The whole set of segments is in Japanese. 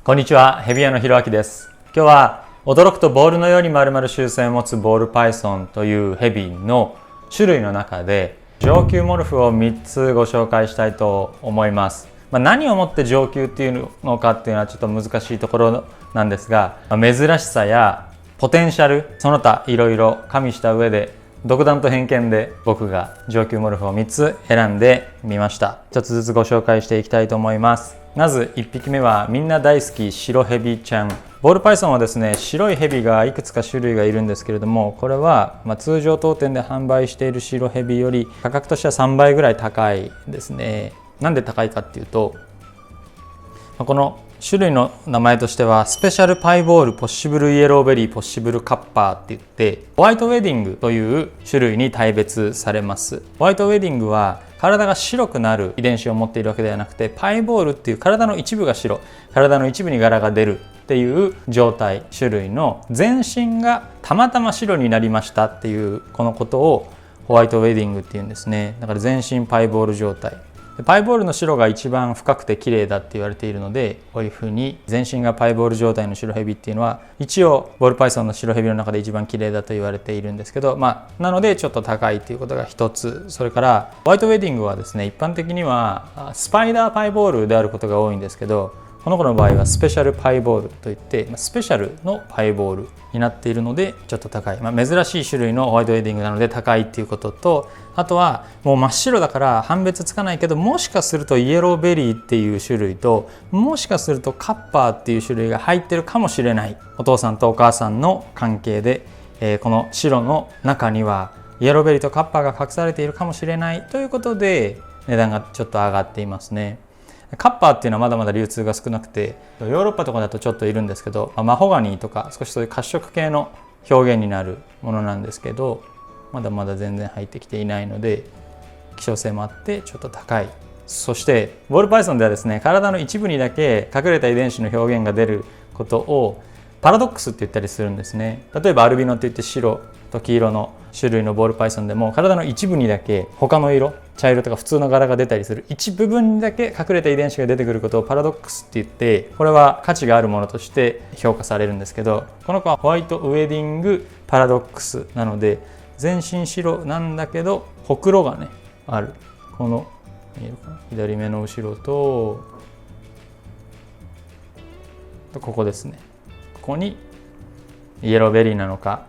こんにちは、ヘビ屋のひろあきです。今日は驚くとボールのように丸々習性を持つボールパイソンというヘビの種類の中で上級モルフを3つご紹介したいと思います。何をもって上級っていうのかっていうのはちょっと難しいところなんですが、珍しさやポテンシャルその他いろいろ加味した上で独断と偏見で僕が上級モルフを3つ選んでみました。1つずつご紹介していきたいと思います。まず1匹目はみんな大好き白ヘビちゃん。ボールパイソンはですね、白いヘビがいくつか種類がいるんですけれども、これは通常当店で販売している白ヘビより価格としては3倍ぐらい高いですね。なんで高いかっていうと、この種類の名前としてはスペシャルパイボールポッシブルイエローベリーポッシブルカッパーって言ってホワイトウェディングという種類に大別されます。ホワイトウェディングは体が白くなる遺伝子を持っているわけではなくて、パイボールっていう体の一部が白、体の一部に柄が出るっていう状態、種類の全身がたまたま白になりましたっていうこのことをホワイトウェディングっていうんですね。だから全身パイボール状態。パイボールの白が一番深くて綺麗だって言われているので、こういうふうに全身がパイボール状態の白ヘビっていうのは一応ボールパイソンの白ヘビの中で一番綺麗だと言われているんですけど、なのでちょっと高いっていうことが一つ。それからホワイトウェディングはですね、一般的にはスパイダーパイボールであることが多いんですけど、この子の場合はスペシャルパイボールといってスペシャルのパイボールになっているのでちょっと高い、珍しい種類のホワイトウェディングなので高いっていうことと、あとはもう真っ白だから判別つかないけど、もしかするとイエローベリーっていう種類ともしかするとカッパーっていう種類が入ってるかもしれない。お父さんとお母さんの関係で、この白の中にはイエローベリーとカッパーが隠されているかもしれないということで値段がちょっと上がっていますね。カッパーっていうのはまだまだ流通が少なくて、ヨーロッパとかだとちょっといるんですけど、マホガニーとか少しそういう褐色系の表現になるものなんですけど、まだまだ全然入ってきていないので希少性もあってちょっと高い。そしてボールパイソンではですね、体の一部にだけ隠れた遺伝子の表現が出ることをパラドックスって言ったりするんですね。例えばアルビノって言って白と黄色の種類のボールパイソンでも体の一部にだけ他の色、茶色とか普通の柄が出たりする一部分にだけ隠れた遺伝子が出てくることをパラドックスって言って、これは価値があるものとして評価されるんですけど、この子はホワイトウェディングパラドックスなので全身白なんだけどほくろがねある。この見えるかな、左目の後ろとここですね。ここにイエローベリーなのか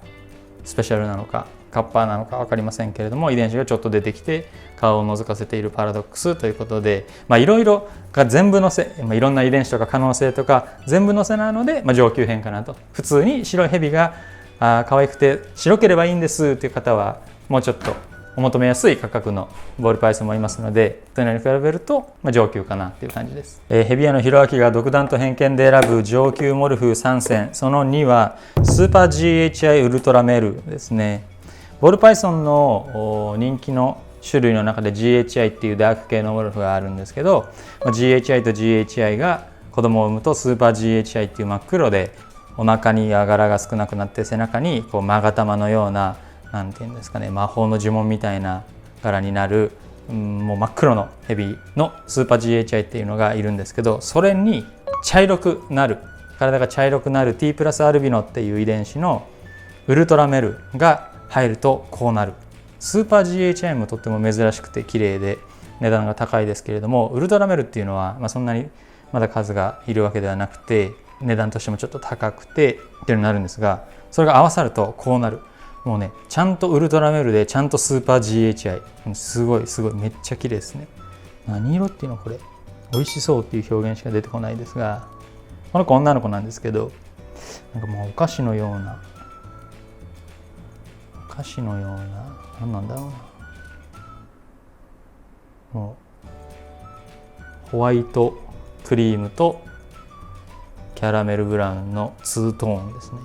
スペシャルなのかカッパーなのか分かりませんけれども、遺伝子がちょっと出てきて顔を覗かせているパラドックスということで、いろいろが全部のせ、いろんな遺伝子とか可能性とか全部のせなので、上級編かなと。普通に白いヘビが可愛くて白ければいいんですという方はもうちょっとお求めやすい価格のボールパイソンもいますので、それに比べると上級かなっていう感じです。ヘビ屋のひろあきが独断と偏見で選ぶ上級モルフ3選、その2はスーパー GHI ウルトラメルですね。ボールパイソンの人気の種類の中で GHI っていうダーク系のモルフがあるんですけど、GHI と GHI が子供を産むとスーパー GHI っていう真っ黒でお腹に柄が少なくなって背中に勾玉のような、なんていうんですかね、魔法の呪文みたいな柄になる、もう真っ黒のヘビのスーパー GHI っていうのがいるんですけど、それに茶色くなる、体が茶色くなる T プラスアルビノっていう遺伝子のウルトラメルが入るとこうなる。スーパー GHI もとっても珍しくて綺麗で値段が高いですけれども、ウルトラメルっていうのは、そんなにまだ数がいるわけではなくて値段としてもちょっと高くてっていうのになるんですが、それが合わさるとこうなる。もうね、ちゃんとウルトラメルでちゃんとスーパー GHI、 すごいめっちゃ綺麗ですね。何色っていうのこれ、美味しそうっていう表現しか出てこないですが、この子女の子なんですけど、なんかもうお菓子のような何なんだろうな、もうホワイトクリームとキャラメルブラウンのツートーンですね。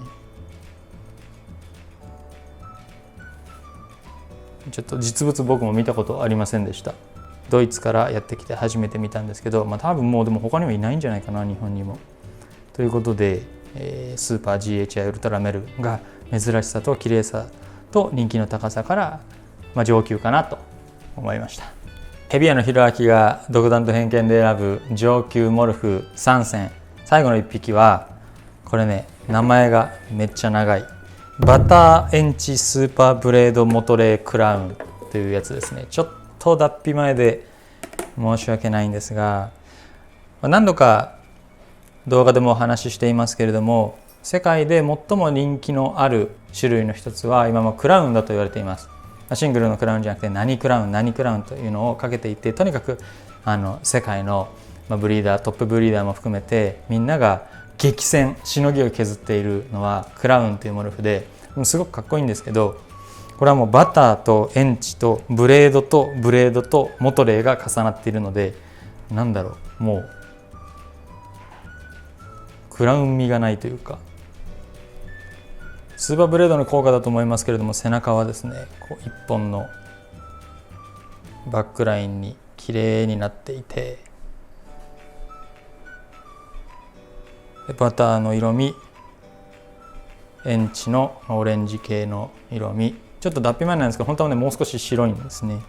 ちょっと実物僕も見たことありませんでした。ドイツからやってきて初めて見たんですけど、多分もうでも他にもいないんじゃないかな、日本にも。ということで、スーパー GHI ウルトラメルが珍しさと綺麗さと人気の高さから、上級かなと思いました。ヘビ屋のひろあきが独断と偏見で選ぶ上級モルフ3選、最後の1匹はこれね、名前がめっちゃ長いバターエンチスーパーブレードモトレークラウンというやつですね。ちょっと脱皮前で申し訳ないんですが、何度か動画でもお話ししていますけれども、世界で最も人気のある種類の一つは今もクラウンだと言われています。シングルのクラウンじゃなくて何クラウン何クラウンというのをかけていて、とにかく世界のブリーダー、トップブリーダーも含めてみんなが激戦しのぎを削っているのはクラウンというモルフで、すごくかっこいいんですけど、これはもうバターとエンチとブレードとブレードとモトレーが重なっているので、なんだろう、もうクラウン味がないというか、スーパーブレードの効果だと思いますけれども、背中はですね、こう一本のバックラインに綺麗になっていて、バターの色味、エンチのオレンジ系の色味、ちょっと脱皮前なんですけど、本当はねもう少し白いんですね。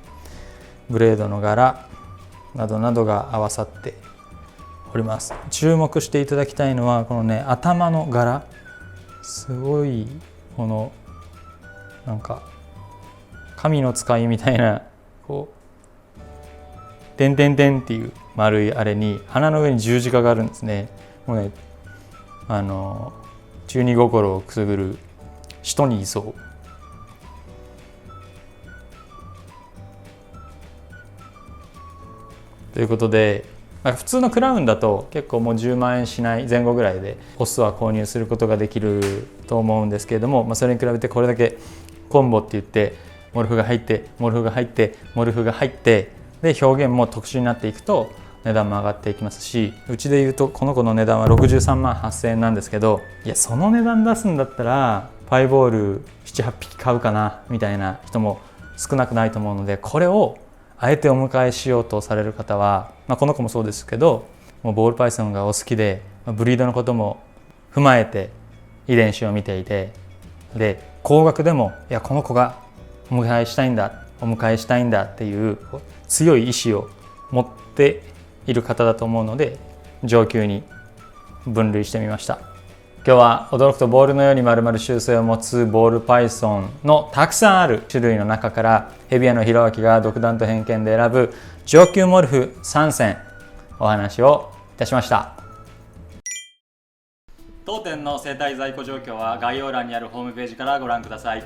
ブレードの柄などなどが合わさっております。注目していただきたいのはこのね、頭の柄、すごいこのなんか神の使いみたいな、こう点々点っていう丸いあれに鼻の上に十字架があるんですね。もうね、中二心をくすぐる人にいそう。ということで、普通のクラウンだと結構もう10万円しない前後ぐらいでオスは購入することができると思うんですけれども、それに比べてこれだけコンボって言ってモルフが入ってモルフが入ってモルフが入ってで表現も特殊になっていくと値段も上がっていきますし、うちで言うとこの子の値段は63万8000円なんですけど、いやその値段出すんだったらパイボール 7,8 匹買うかなみたいな人も少なくないと思うので、これをあえてお迎えしようとされる方は、この子もそうですけど、もうボールパイソンがお好きでブリードのことも踏まえて遺伝子を見ていて、で高額でもいやこの子がお迎えしたいんだっていう強い意志を持っている方だと思うので、上級に分類してみました。今日は驚くとボールのように丸々習性を持つボールパイソンのたくさんある種類の中から、ヘビアのひろあきが独断と偏見で選ぶ上級モルフ3選お話をいたしました。当店の生体在庫状況は概要欄にあるホームページからご覧ください。